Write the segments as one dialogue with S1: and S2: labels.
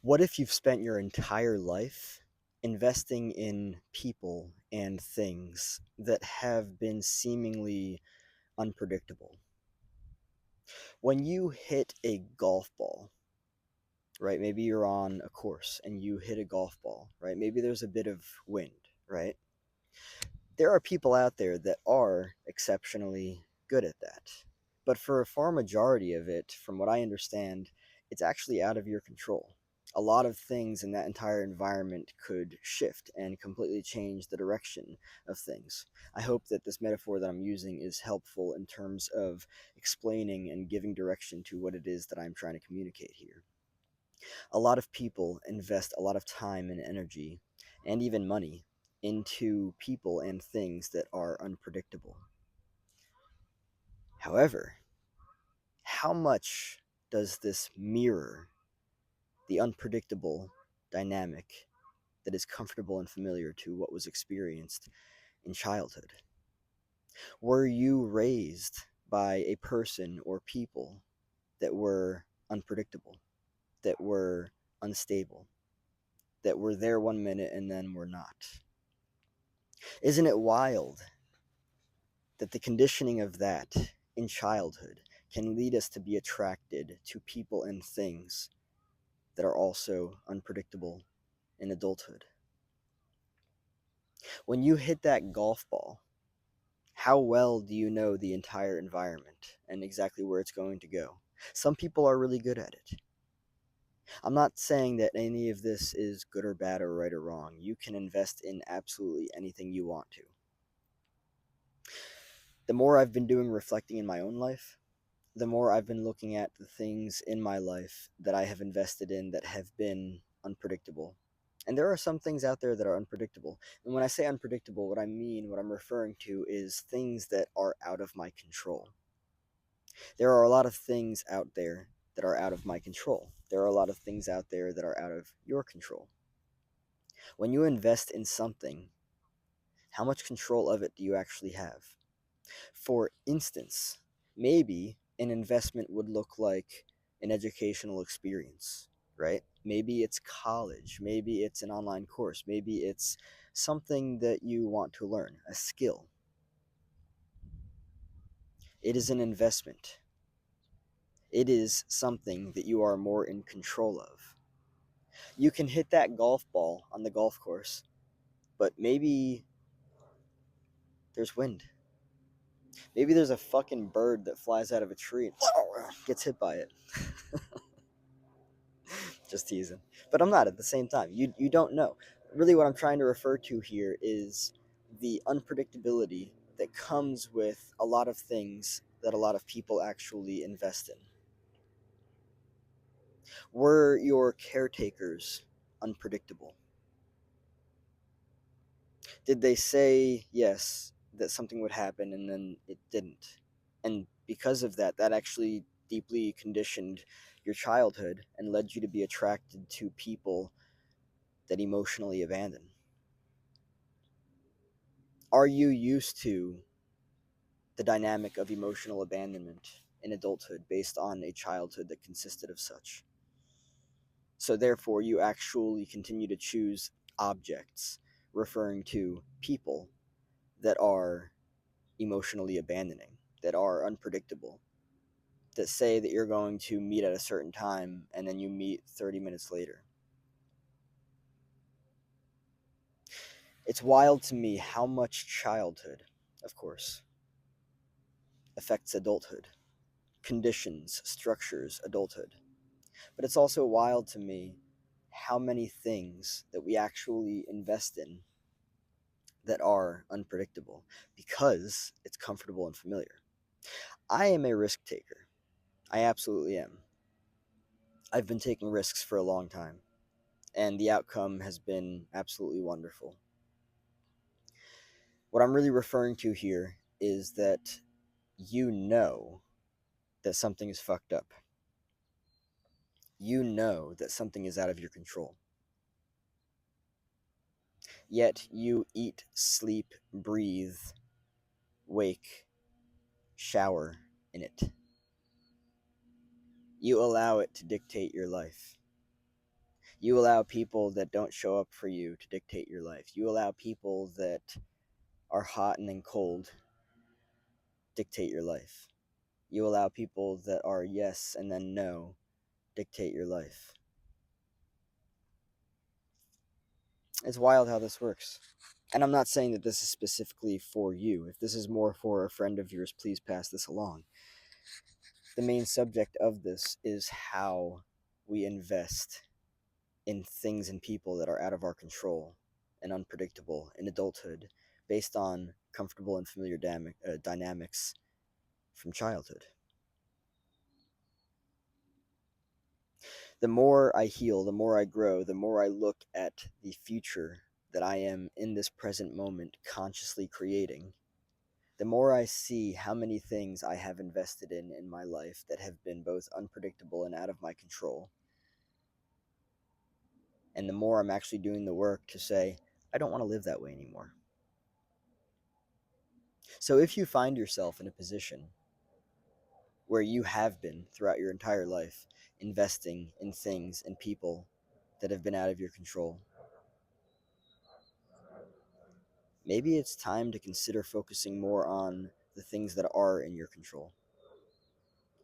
S1: What if you've spent your entire life investing in people and things that have been seemingly unpredictable? When you hit a golf ball, right? Maybe you're on a course and you hit a golf ball, right? Maybe there's a bit of wind, right? There are people out there that are exceptionally good at that. But for a far majority of it, from what I understand, it's actually out of your control. A lot of things in that entire environment could shift and completely change the direction of things. I hope that this metaphor that I'm using is helpful in terms of explaining and giving direction to what it is that I'm trying to communicate here. A lot of people invest a lot of time and energy and even money into people and things that are unpredictable. However, how much does this mirror the unpredictable dynamic that is comfortable and familiar to what was experienced in childhood? Were you raised by a person or people that were unpredictable, that were unstable, that were there one minute and then were not? Isn't it wild that the conditioning of that in childhood can lead us to be attracted to people and things that are also unpredictable in adulthood? When you hit that golf ball, how well do you know the entire environment and exactly where it's going to go? Some people are really good at it. I'm not saying that any of this is good or bad or right or wrong. You can invest in absolutely anything you want to. The more I've been doing reflecting in my own life, the more I've been looking at the things in my life that I have invested in that have been unpredictable. And there are some things out there that are unpredictable. And when I say unpredictable, what I mean, what I'm referring to is things that are out of my control. There are a lot of things out there that are out of my control. There are a lot of things out there that are out of your control. When you invest in something, how much control of it do you actually have? For instance, maybe an investment would look like an educational experience, right? Maybe it's college, maybe it's an online course, maybe it's something that you want to learn, a skill. It is an investment. It is something that you are more in control of. You can hit that golf ball on the golf course, but maybe there's wind. Maybe there's a fucking bird that flies out of a tree and gets hit by it. Just teasing. But I'm not at the same time. You don't know. Really, what I'm trying to refer to here is the unpredictability that comes with a lot of things that a lot of people actually invest in. Were your caretakers unpredictable? Did they say yes that something would happen and then it didn't? And because of that, that actually deeply conditioned your childhood and led you to be attracted to people that emotionally abandon. Are you used to the dynamic of emotional abandonment in adulthood based on a childhood that consisted of such? So, therefore, you actually continue to choose objects, referring to people that are emotionally abandoning, that are unpredictable, that say that you're going to meet at a certain time and then you meet 30 minutes later. It's wild to me how much childhood, of course, affects adulthood, conditions, structures adulthood. But it's also wild to me how many things that we actually invest in that are unpredictable because it's comfortable and familiar. I am a risk taker. I absolutely am. I've been taking risks for a long time, and the outcome has been absolutely wonderful. What I'm really referring to here is that you know that something is fucked up. You know that something is out of your control. Yet you eat, sleep, breathe, wake, shower in it. You allow it to dictate your life. You allow people that don't show up for you to dictate your life. You allow people that are hot and then cold dictate your life. You allow people that are yes and then no dictate your life. It's wild how this works. And I'm not saying that this is specifically for you. If this is more for a friend of yours, please pass this along. The main subject of this is how we invest in things and people that are out of our control and unpredictable in adulthood based on comfortable and familiar dynamics from childhood. The more I heal, the more I grow, the more I look at the future that I am in this present moment consciously creating, the more I see how many things I have invested in my life that have been both unpredictable and out of my control. And the more I'm actually doing the work to say, I don't want to live that way anymore. So if you find yourself in a position where you have been throughout your entire life investing in things and people that have been out of your control, maybe it's time to consider focusing more on the things that are in your control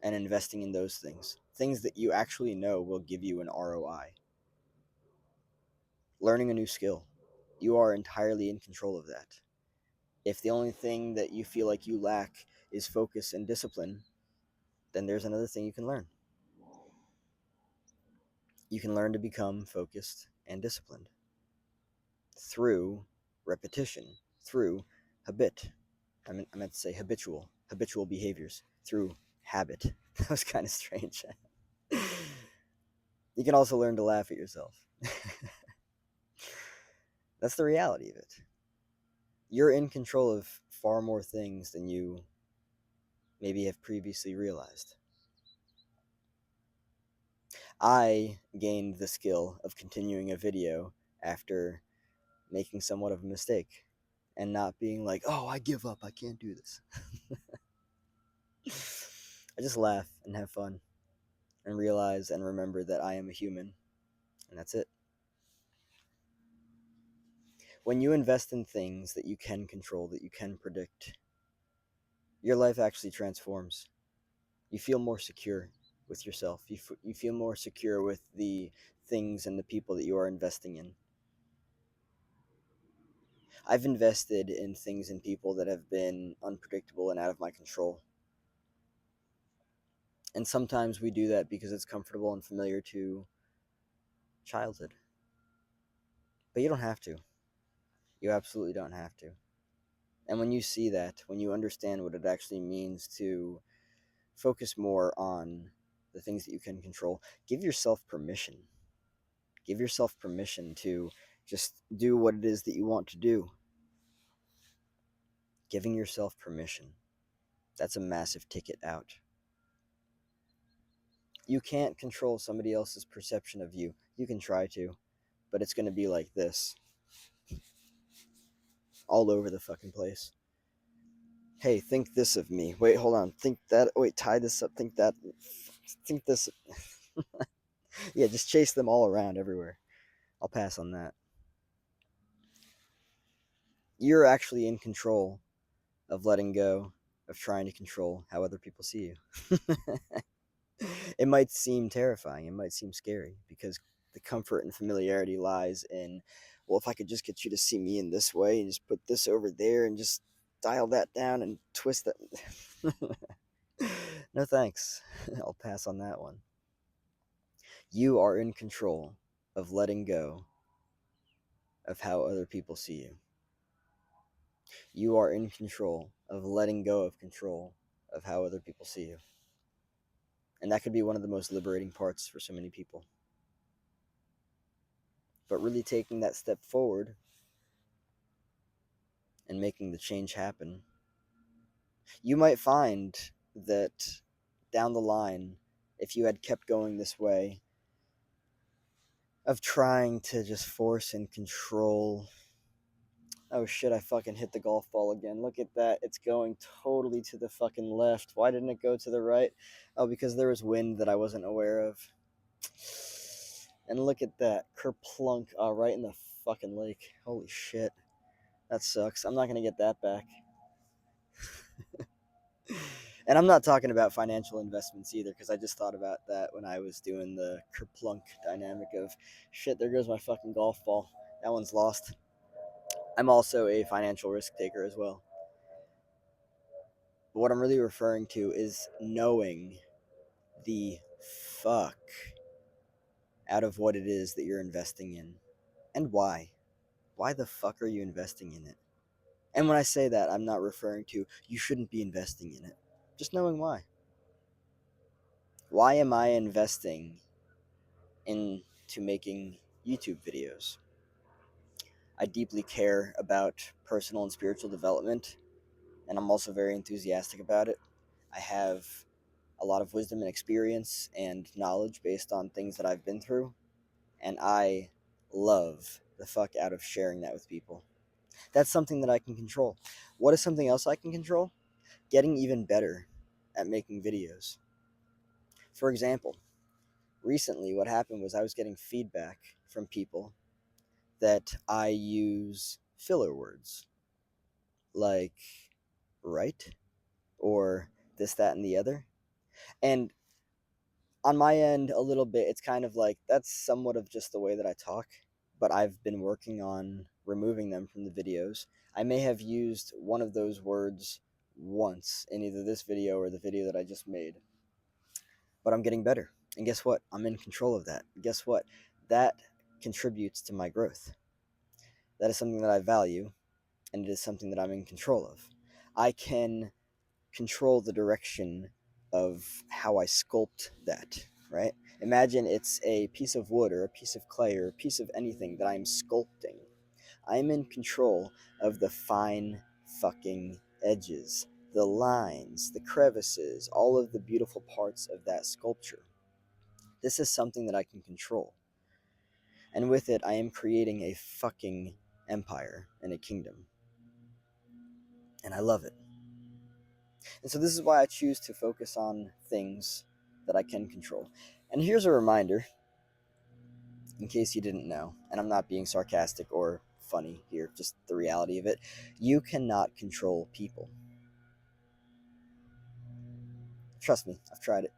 S1: and investing in those things that you actually know will give you an ROI. Learning a new skill, you are entirely in control of that. If the only thing that you feel like you lack is focus and discipline, then there's another thing you can learn. You can learn to become focused and disciplined through repetition, through habit. I meant to say habitual behaviors, through habit. That was kind of strange. You can also learn to laugh at yourself. That's the reality of it. You're in control of far more things than you maybe have previously realized. I gained the skill of continuing a video after making somewhat of a mistake and not being like, oh, I give up, I can't do this. I just laugh and have fun and realize and remember that I am a human, and that's it. When you invest in things that you can control, that you can predict, your life actually transforms. You feel more secure with yourself. You feel more secure with the things and the people that you are investing in. I've invested in things and people that have been unpredictable and out of my control. And sometimes we do that because it's comfortable and familiar to childhood. But you don't have to. You absolutely don't have to. And when you see that, when you understand what it actually means to focus more on the things that you can control, give yourself permission. Give yourself permission to just do what it is that you want to do. Giving yourself permission. That's a massive ticket out. You can't control somebody else's perception of you. You can try to, but it's going to be like this all over the fucking place. Hey, think this of me. Wait, hold on. Think that. Wait, tie this up. Think that. Think this. Yeah, just chase them all around everywhere. I'll pass on that. You're actually in control of letting go of trying to control how other people see you. It might seem terrifying, it might seem scary because the comfort and familiarity lies in, well, if I could just get you to see me in this way and just put this over there and just dial that down and twist that. No thanks. I'll pass on that one. You are in control of letting go of how other people see you. You are in control of letting go of control of how other people see you. And that could be one of the most liberating parts for so many people. But really taking that step forward and making the change happen, you might find that down the line, if you had kept going this way of trying to just force and control. Oh shit, I fucking hit the golf ball again. Look at that. It's going totally to the fucking left. Why didn't it go to the right? Oh, because there was wind that I wasn't aware of. And look at that. Kerplunk. Right in the fucking lake. Holy shit. That sucks. I'm not going to get that back. And I'm not talking about financial investments either, because I just thought about that when I was doing the kerplunk dynamic of shit, there goes my fucking golf ball. That one's lost. I'm also a financial risk taker as well. But what I'm really referring to is knowing the fuck out of what it is that you're investing in and why. Why the fuck are you investing in it? And when I say that, I'm not referring to you shouldn't be investing in it. Just knowing why. Why am I investing into making YouTube videos? I deeply care about personal and spiritual development, and I'm also very enthusiastic about it. I have a lot of wisdom and experience and knowledge based on things that I've been through, and I love the fuck out of sharing that with people. That's something that I can control. What is something else I can control? Getting even better at making videos. For example, recently what happened was I was getting feedback from people that I use filler words like right or this, that, and the other. And on my end, a little bit, it's kind of like that's somewhat of just the way that I talk, but I've been working on removing them from the videos. I may have used one of those words once in either this video or the video that I just made, but I'm getting better. And guess what? I'm in control of that. Guess what? That contributes to my growth. That is something that I value, and it is something that I'm in control of. I can control the direction of how I sculpt that, right? Imagine it's a piece of wood or a piece of clay or a piece of anything that I'm sculpting. I'm in control of the fine fucking edges, the lines, the crevices, all of the beautiful parts of that sculpture. This is something that I can control. And with it, I am creating a fucking empire and a kingdom. And I love it. And so this is why I choose to focus on things that I can control. And here's a reminder, in case you didn't know, and I'm not being sarcastic or funny here, just the reality of it. You cannot control people. Trust me, I've tried it.